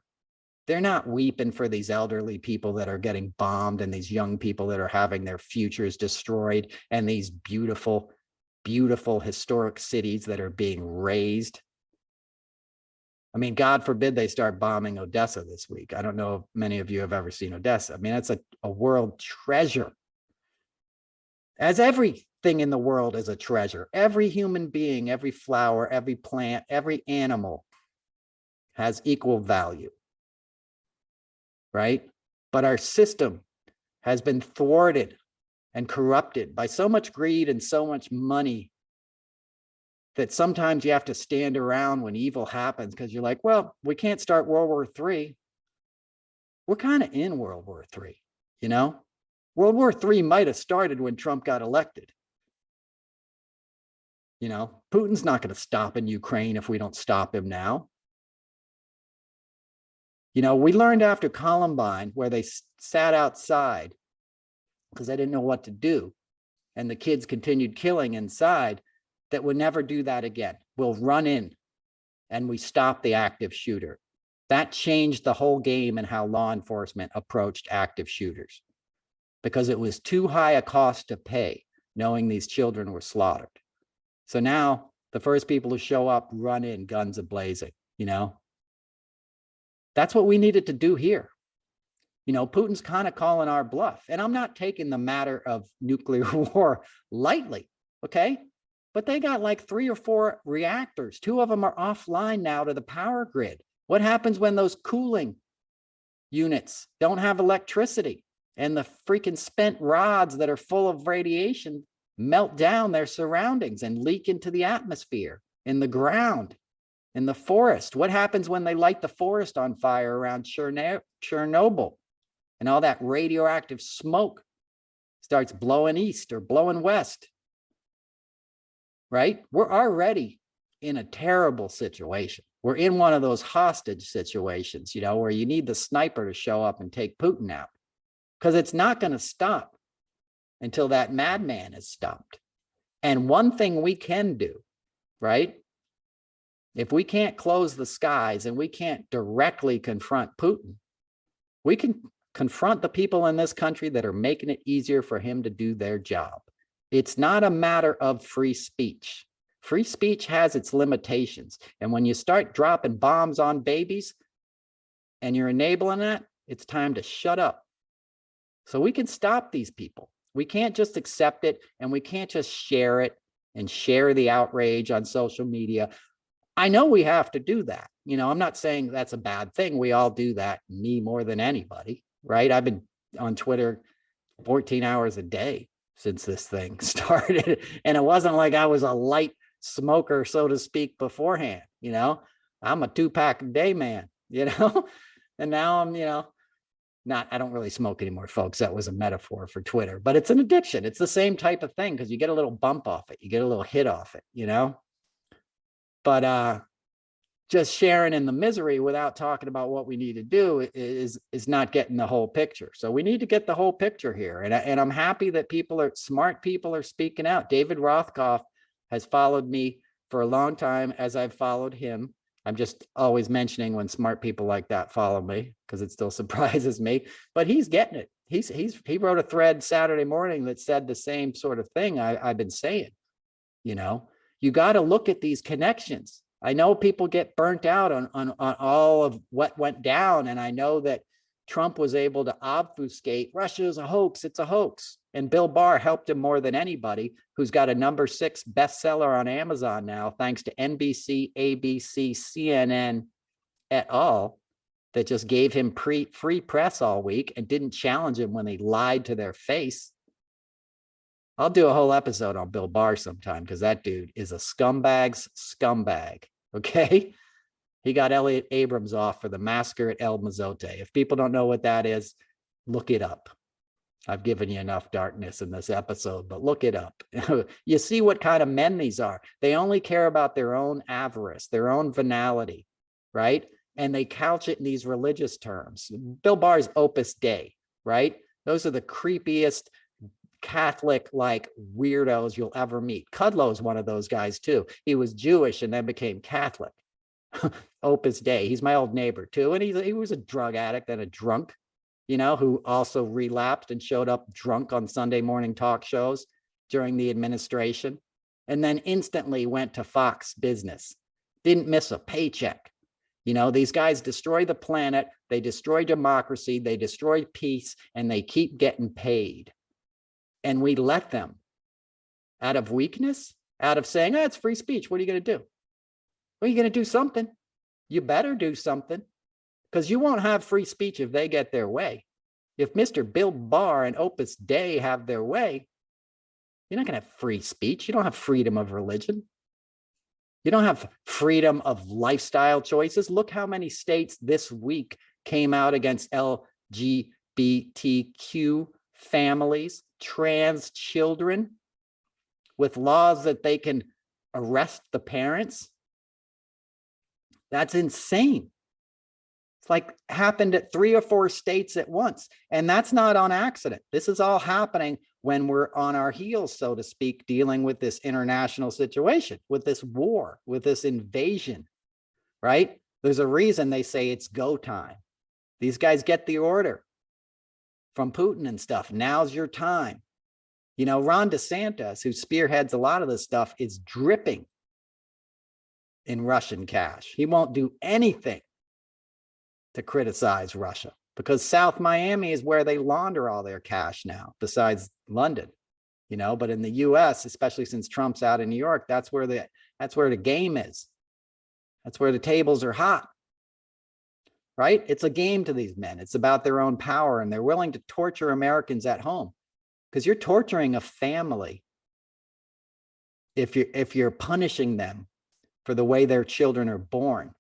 They're not weeping for these elderly people that are getting bombed, and these young people that are having their futures destroyed, and these beautiful, beautiful historic cities that are being razed. I mean, God forbid they start bombing Odessa this week. I don't know if many of you have ever seen Odessa. I mean, that's a world treasure. As everything in the world is a treasure. Every human being, every flower, every plant, every animal has equal value, right? But our system has been thwarted and corrupted by so much greed and so much money that sometimes you have to stand around when evil happens because you're like, well, we can't start World War III. We're kind of in World War III, you know? World War III might have started when Trump got elected. You know, Putin's not going to stop in Ukraine if we don't stop him now. You know, we learned after Columbine, where they sat outside because they didn't know what to do, and the kids continued killing inside, that we'll never do that again. We'll run in and we stop the active shooter. That changed the whole game and how law enforcement approached active shooters, because it was too high a cost to pay knowing these children were slaughtered. So now the first people who show up run in, guns a-blazing, you know? That's what we needed to do here. You know, Putin's kind of calling our bluff. And I'm not taking the matter of nuclear war lightly, okay? But they got like 3 or 4 reactors. 2 of them are offline now to the power grid. What happens when those cooling units don't have electricity and the freaking spent rods that are full of radiation melt down their surroundings and leak into the atmosphere, in the ground, in the forest? What happens when they light the forest on fire around Chernobyl and all that radioactive smoke starts blowing east or blowing west? Right? We're already in a terrible situation. We're in one of those hostage situations, you know, where you need the sniper to show up and take Putin out, because it's not going to stop until that madman is stopped. And one thing we can do, right? If we can't close the skies and we can't directly confront Putin, we can confront the people in this country that are making it easier for him to do their job. It's not a matter of free speech. Free speech has its limitations. And when you start dropping bombs on babies and you're enabling that, it's time to shut up. So we can stop these people. We can't just accept it, and we can't just share it and share the outrage on social media. I know we have to do that. You know, I'm not saying that's a bad thing. We all do that, me more than anybody, right? I've been on Twitter 14 hours a day since this thing started. And it wasn't like I was a light smoker, so to speak, beforehand. You know, I'm a 2-pack a day man, you know, and now I'm, you know, I don't really smoke anymore, folks. That was a metaphor for Twitter, but it's an addiction. It's the same type of thing, because you get a little bump off it. You get a little hit off it, you know, but just sharing in the misery without talking about what we need to do is not getting the whole picture. So we need to get the whole picture here. And I'm happy that smart people are speaking out. David Rothkopf has followed me for a long time, as I've followed him. I'm just always mentioning when smart people like that follow me, because it still surprises me, but he's getting it. He wrote a thread Saturday morning that said the same sort of thing I've been saying. You know, you got to look at these connections. I know people get burnt out on all of what went down. And I know that Trump was able to obfuscate Russia is a hoax. It's a hoax. And Bill Barr helped him more than anybody, who's got a #6 bestseller on Amazon now, thanks to NBC, ABC, CNN et al., that just gave him free press all week and didn't challenge him when they lied to their face. I'll do a whole episode on Bill Barr sometime, because that dude is a scumbag's scumbag, okay? He got Elliot Abrams off for the massacre at El Mozote. If people don't know what that is, look it up. I've given you enough darkness in this episode, but look it up. You see what kind of men these are. They only care about their own avarice, their own venality, right? And they couch it in these religious terms. Bill Barr's Opus Dei, right? Those are the creepiest Catholic-like weirdos you'll ever meet. Kudlow's one of those guys too. He was Jewish and then became Catholic. Opus Dei. He's my old neighbor too. And he was a drug addict and a drunk, you know, who also relapsed and showed up drunk on Sunday morning talk shows during the administration, and then instantly went to Fox Business. Didn't miss a paycheck. You know, these guys destroy the planet, they destroy democracy, they destroy peace, and they keep getting paid. And we let them, out of weakness, out of saying, oh, it's free speech. What are you going to do? Well, you're going to do something. You better do something, because you won't have free speech if they get their way. If Mr. Bill Barr and Opus Dei have their way, you're not going to have free speech. You don't have freedom of religion. You don't have freedom of lifestyle choices. Look how many states this week came out against LGBTQ families, trans children, with laws that they can arrest the parents. That's insane. It's like happened at 3 or 4 states at once. And that's not on accident. This is all happening when we're on our heels, so to speak, dealing with this international situation, with this war, with this invasion, right? There's a reason they say it's go time. These guys get the order from Putin and stuff. Now's your time. You know, Ron DeSantis, who spearheads a lot of this stuff, is dripping in Russian cash. He won't do anything to criticize Russia, because South Miami is where they launder all their cash now, besides London, you know. But in the US, especially since Trump's out in New York, that's where the game is. That's where the tables are hot, right? It's a game to these men. It's about their own power, and they're willing to torture Americans at home, because you're torturing a family if you're punishing them for the way their children are born.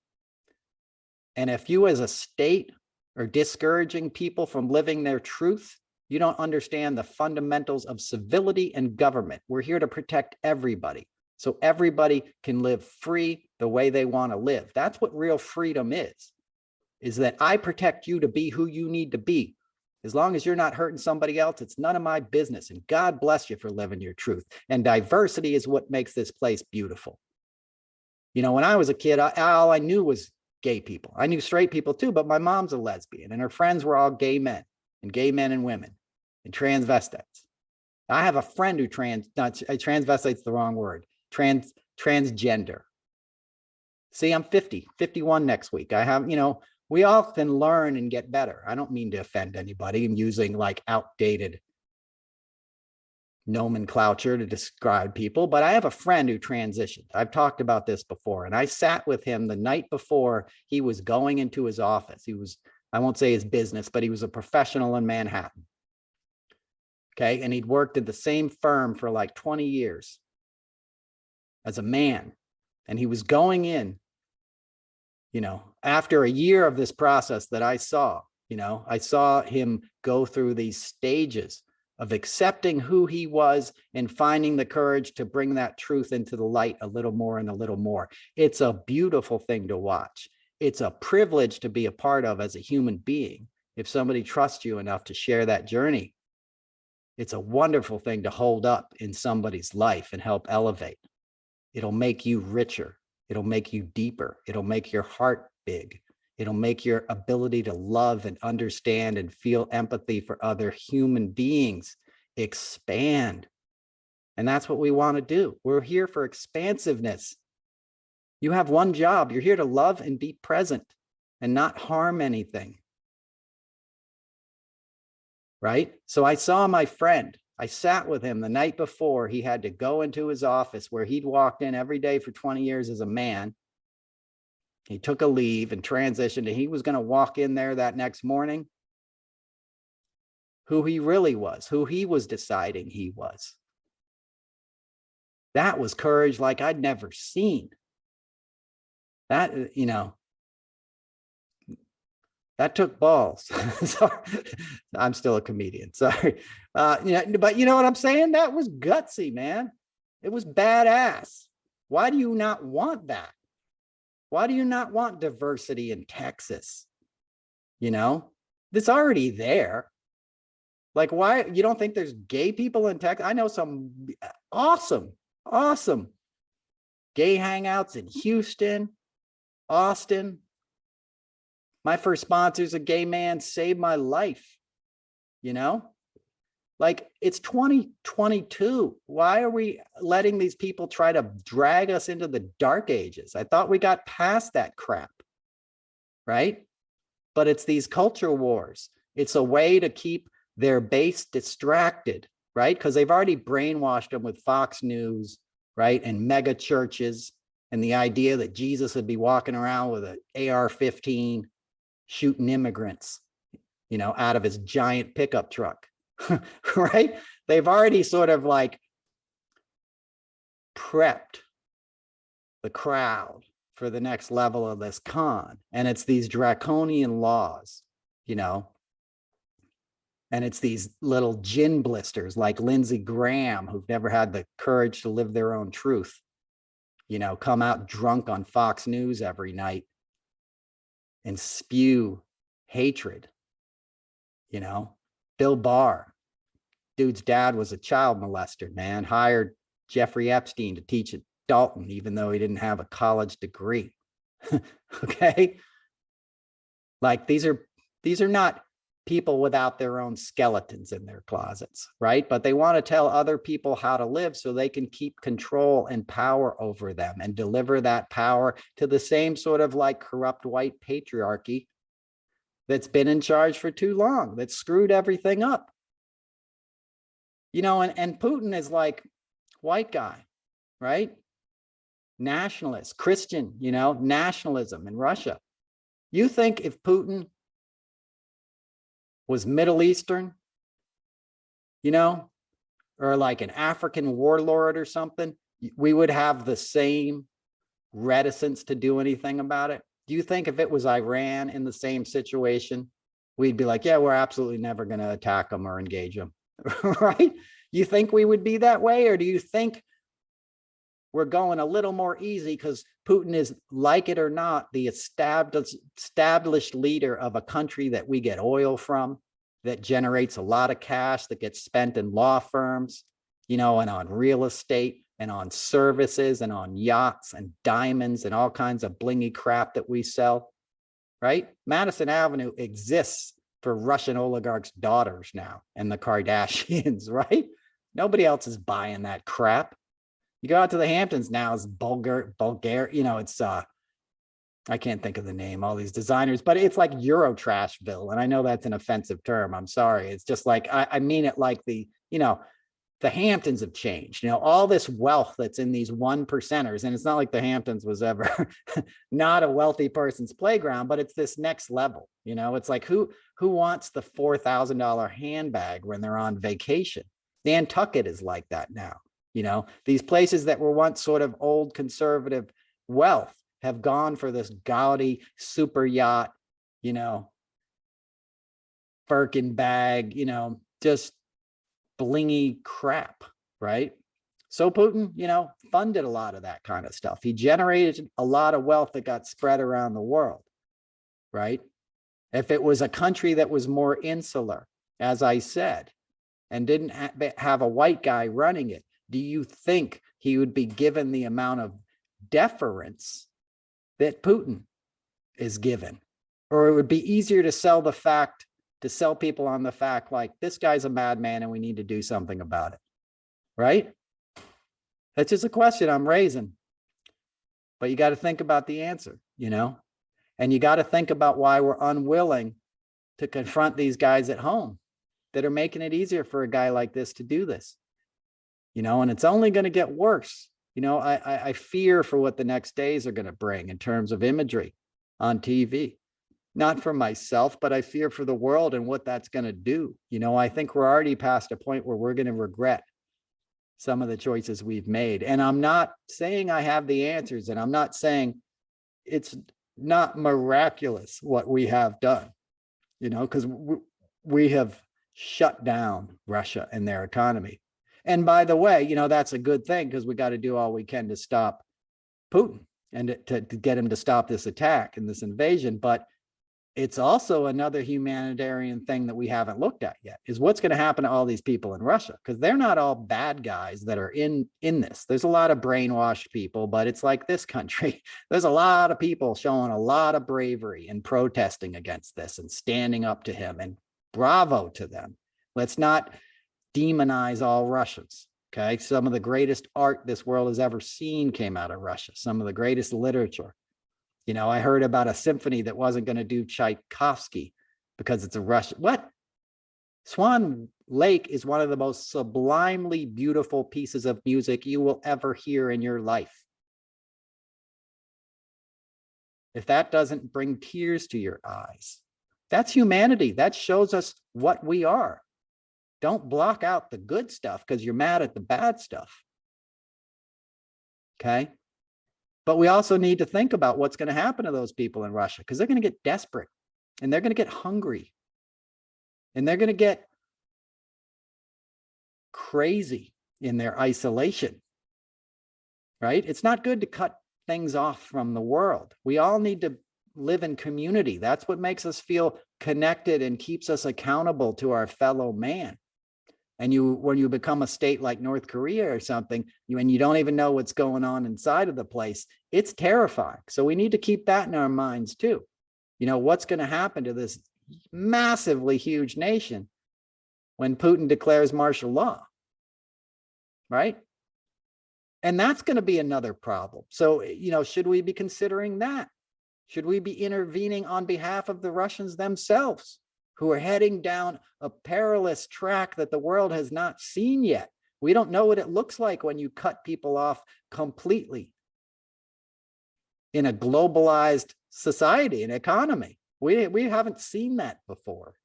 And if you as a state are discouraging people from living their truth, you don't understand the fundamentals of civility and government. We're here to protect everybody, so everybody can live free the way they want to live. That's what real freedom is that I protect you to be who you need to be. As long as you're not hurting somebody else, it's none of my business. And God bless you for living your truth. And diversity is what makes this place beautiful. You know, when I was a kid, all I knew was gay people. I knew straight people too, but my mom's a lesbian, and her friends were all gay men and women and transvestites. I have a friend who transvestite's the wrong word, transgender. See, I'm 51 next week. I have, you know, we all can learn and get better. I don't mean to offend anybody. I'm using like outdated nomenclature to describe people, but I have a friend who transitioned. I've talked about this before, and I sat with him the night before he was going into his office. He was, I won't say his business, but he was a professional in Manhattan. Okay. And he'd worked at the same firm for like 20 years as a man. And he was going in, you know, after a year of this process that I saw, you know, I saw him go through these stages of accepting who he was and finding the courage to bring that truth into the light a little more and a little more. It's a beautiful thing to watch. It's a privilege to be a part of as a human being. If somebody trusts you enough to share that journey, it's a wonderful thing to hold up in somebody's life and help elevate. It'll make you richer. It'll make you deeper. It'll make your heart big. It'll make your ability to love and understand and feel empathy for other human beings expand. And that's what we want to do. We're here for expansiveness. You have one job. You're here to love and be present and not harm anything. Right? So I saw my friend. I sat with him the night before he had to go into his office where he'd walked in every day for 20 years as a man. He took a leave and transitioned, and he was going to walk in there that next morning who he really was, who he was deciding he was. That was courage like I'd never seen. That, you know, that took balls. Sorry. I'm still a comedian. Sorry. But you know what I'm saying? That was gutsy, man. It was badass. Why do you not want that? Why do you not want diversity in Texas? You know, it's already there. Like, why you don't think there's gay people in Texas? I know some awesome gay hangouts in Houston, Austin. My first sponsor's a gay man, saved my life. You know, like, it's 2022. Why are we letting these people try to drag us into the dark ages? I thought we got past that crap, right? But it's these culture wars. It's a way to keep their base distracted, right? Because they've already brainwashed them with Fox News, right? And mega churches, and the idea that Jesus would be walking around with an AR-15 shooting immigrants. you know, out of his giant pickup truck, right? They've already sort of like prepped the crowd for the next level of this con. And it's these draconian laws, you know, and it's these little gin blisters like Lindsey Graham, who've never had the courage to live their own truth, you know, come out drunk on Fox News every night and spew hatred, you know. Bill Barr, dude's dad was a child molester, man, hired Jeffrey Epstein to teach at Dalton, even though he didn't have a college degree. Okay. Like these are not people without their own skeletons in their closets, right? But they want to tell other people how to live so they can keep control and power over them and deliver that power to the same sort of like corrupt white patriarchy that's been in charge for too long, that screwed everything up. You know, and Putin is like white guy, right? Nationalist, Christian, you know, nationalism in Russia. You think if Putin was Middle Eastern, you know, or like an African warlord or something, we would have the same reticence to do anything about it? Do you think if it was Iran in the same situation, we'd be like, yeah, we're absolutely never going to attack them or engage them, right? You think we would be that way? Or do you think we're going a little more easy because Putin is, like it or not, the established leader of a country that we get oil from, that generates a lot of cash that gets spent in law firms, you know, and on real estate and on services and on yachts and diamonds and all kinds of blingy crap that we sell, right? Madison Avenue exists for Russian oligarchs' daughters now and the Kardashians, right? Nobody else is buying that crap. You go out to the Hamptons now, it's Bulgar, you know, it's I can't think of the name, all these designers, but it's like Eurotrashville. And I know that's an offensive term. I'm sorry. It's just like, I mean it like the, you know, the Hamptons have changed, you know, all this wealth that's in these 1%ers. And it's not like the Hamptons was ever not a wealthy person's playground, but it's this next level. You know, it's like who wants the $4,000 handbag when they're on vacation? Nantucket is like that now. You know, these places that were once sort of old conservative wealth have gone for this gaudy super yacht, you know, Birkin bag, you know, just blingy crap, right? So Putin, you know, funded a lot of that kind of stuff. He generated a lot of wealth that got spread around the world, right? If it was a country that was more insular, as I said, and didn't have a white guy running it, do you think he would be given the amount of deference that Putin is given? Or it would be easier to sell people on the fact like, this guy's a madman and we need to do something about it, right? That's just a question I'm raising. But you got to think about the answer, you know? And you got to think about why we're unwilling to confront these guys at home that are making it easier for a guy like this to do this. You know, and it's only going to get worse. You know, I fear for what the next days are going to bring in terms of imagery on TV. Not for myself, but I fear for the world and what that's going to do. You know, I think we're already past a point where we're going to regret some of the choices we've made. And I'm not saying I have the answers, and I'm not saying it's not miraculous what we have done, you know, because we have shut down Russia and their economy. And by the way, you know, that's a good thing because we got to do all we can to stop Putin and to get him to stop this attack and this invasion. But it's also another humanitarian thing that we haven't looked at yet, is what's going to happen to all these people in Russia, because they're not all bad guys that are in this. There's a lot of brainwashed people, but it's like this country. There's a lot of people showing a lot of bravery and protesting against this and standing up to him, and bravo to them. Let's not demonize all Russians. Okay. Some of the greatest art this world has ever seen came out of Russia. Some of the greatest literature. You know, I heard about a symphony that wasn't going to do Tchaikovsky because it's a Russian. What? Swan Lake is one of the most sublimely beautiful pieces of music you will ever hear in your life. If that doesn't bring tears to your eyes, That's humanity. That shows us what we are. Don't block out the good stuff because you're mad at the bad stuff. Okay. But we also need to think about what's going to happen to those people in Russia, because they're going to get desperate and they're going to get hungry and they're going to get crazy in their isolation, right? It's not good to cut things off from the world. We all need to live in community. That's what makes us feel connected and keeps us accountable to our fellow man. And when you become a state like North Korea or something, and you don't even know what's going on inside of the place, it's terrifying. So we need to keep that in our minds too. You know, what's going to happen to this massively huge nation when Putin declares martial law, right? And that's going to be another problem. So, you know, should we be considering that? Should we be intervening on behalf of the Russians themselves, who are heading down a perilous track that the world has not seen yet? We don't know what it looks like when you cut people off completely in a globalized society and economy. We haven't seen that before.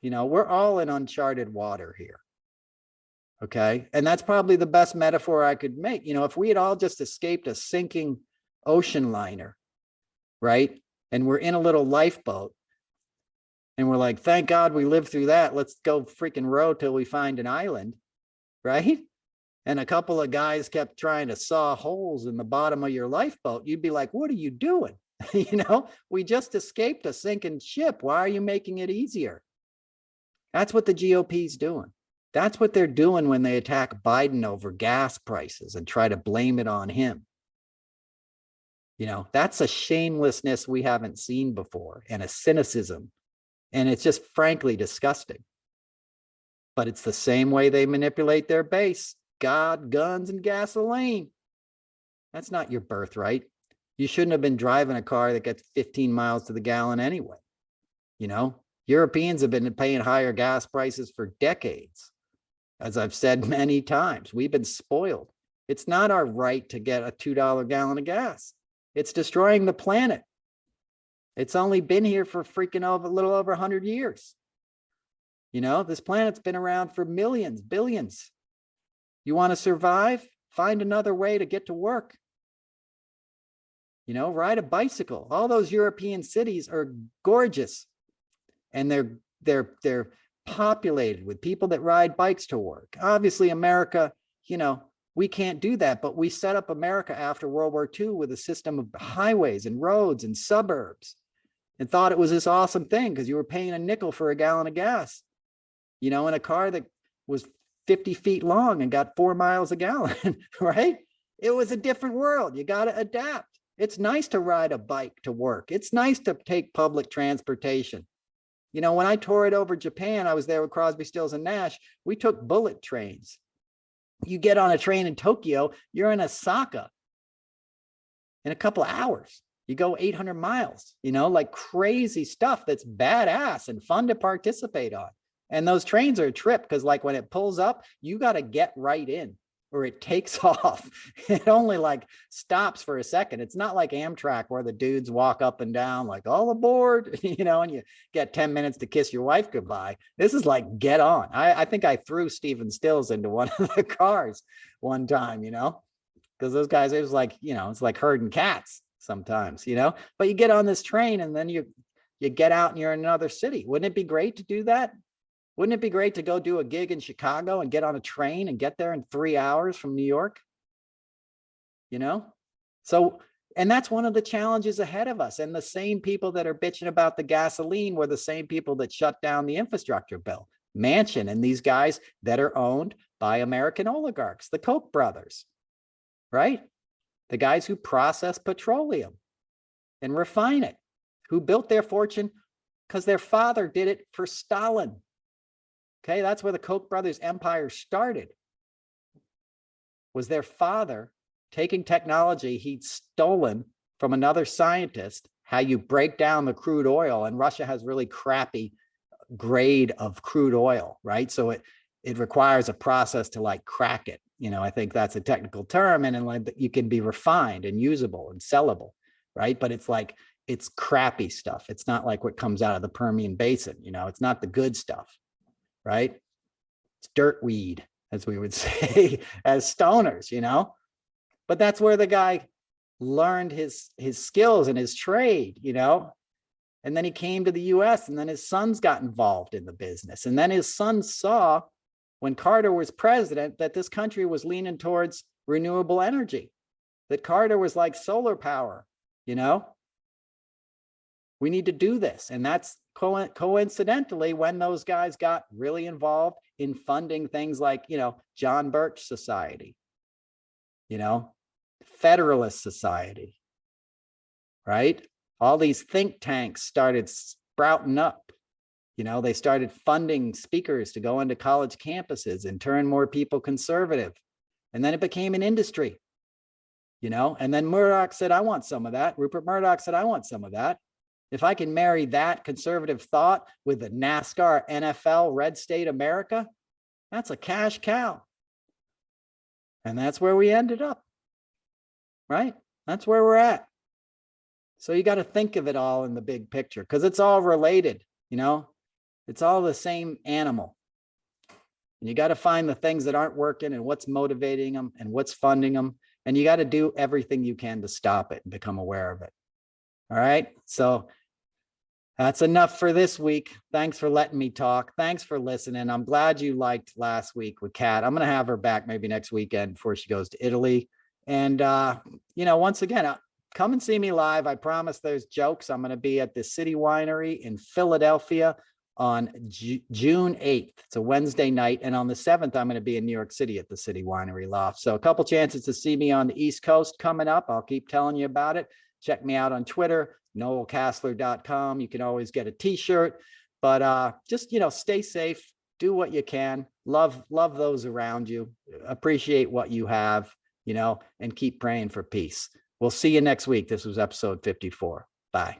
You know, we're all in uncharted water here. Okay. And that's probably the best metaphor I could make. You know, if we had all just escaped a sinking ocean liner, right? And we're in a little lifeboat and we're like, thank God we lived through that. Let's go freaking row till we find an island, right? And a couple of guys kept trying to saw holes in the bottom of your lifeboat. You'd be like, what are you doing? You know, we just escaped a sinking ship. Why are you making it easier? That's what the GOP's doing. That's what they're doing when they attack Biden over gas prices and try to blame it on him. You know, that's a shamelessness we haven't seen before and a cynicism. And it's just frankly disgusting. But it's the same way they manipulate their base. God, guns, and gasoline. That's not your birthright. You shouldn't have been driving a car that gets 15 miles to the gallon anyway. You know, Europeans have been paying higher gas prices for decades. As I've said many times, we've been spoiled. It's not our right to get a $2 gallon of gas. It's destroying the planet. It's only been here for freaking a little over 100 years. You know, this planet's been around for millions, billions. You want to survive? Find another way to get to work. You know, ride a bicycle. All those European cities are gorgeous. And they're populated with people that ride bikes to work. Obviously, America, you know, we can't do that, but we set up America after World War II with a system of highways and roads and suburbs and thought it was this awesome thing because you were paying a nickel for a gallon of gas, you know, in a car that was 50 feet long and got 4 miles a gallon, right? It was a different world. You got to adapt. It's nice to ride a bike to work. It's nice to take public transportation. You know, when I toured over Japan, I was there with Crosby, Stills, and Nash. We took bullet trains. You get on a train in Tokyo, you're in Osaka in a couple of hours. You go 800 miles, you know, like crazy stuff that's badass and fun to participate on. And those trains are a trip because like when it pulls up, you got to get right in or it takes off. It only like stops for a second. It's not like Amtrak where the dudes walk up and down like all aboard, you know, and you get 10 minutes to kiss your wife goodbye. This is like get on. I think I threw Stephen Stills into one of the cars one time, you know, because those guys, it was like, you know, it's like herding cats sometimes, you know, but you get on this train and then you get out and you're in another city. Wouldn't it be great to do that? Wouldn't it be great to go do a gig in Chicago and get on a train and get there in 3 hours from New York? You know? So, and that's one of the challenges ahead of us. And the same people that are bitching about the gasoline were the same people that shut down the infrastructure bill. Manchin and these guys that are owned by American oligarchs, the Koch brothers, right? The guys who process petroleum and refine it, who built their fortune because their father did it for Stalin. Okay, that's where the Koch brothers empire started. Was their father taking technology he'd stolen from another scientist, how you break down the crude oil, and Russia has really crappy grade of crude oil, right? So it requires a process to like crack it. You know, I think that's a technical term, and like you can be refined and usable and sellable, right? But it's like it's crappy stuff. It's not like what comes out of the Permian Basin. You know, it's not the good stuff, right? It's dirt weed, as we would say, as stoners, you know. But that's where the guy learned his skills and his trade, you know. And then he came to the US, and then his sons got involved in the business. And then his sons saw, when Carter was president, that this country was leaning towards renewable energy, that Carter was like solar power, you know. We need to do this. And that's coincidentally when those guys got really involved in funding things like, you know, John Birch Society, you know, Federalist Society, right? All these think tanks started sprouting up. You know, they started funding speakers to go into college campuses and turn more people conservative. And then it became an industry, you know, and then Murdoch said, I want some of that. Rupert Murdoch said, I want some of that. If I can marry that conservative thought with the NASCAR, NFL, red state America, that's a cash cow. And that's where we ended up, right? That's where we're at. So you got to think of it all in the big picture, because it's all related, you know, it's all the same animal. And you got to find the things that aren't working and what's motivating them and what's funding them. And you got to do everything you can to stop it and become aware of it. All right. So that's enough for this week. Thanks for letting me talk. Thanks for listening. I'm glad you liked last week with Kat. I'm going to have her back maybe next weekend before she goes to Italy. And, you know, once again, come and see me live. I promise there's jokes. I'm going to be at the City Winery in Philadelphia on June 8th. It's a Wednesday night. And on the 7th, I'm going to be in New York City at the City Winery Loft. So a couple chances to see me on the East Coast coming up. I'll keep telling you about it. Check me out on Twitter, noelcasler.com. You can always get a t-shirt, but just, you know, stay safe, do what you can, love those around you, appreciate what you have, you know, and keep praying for peace. We'll see you next week. This was episode 54. Bye.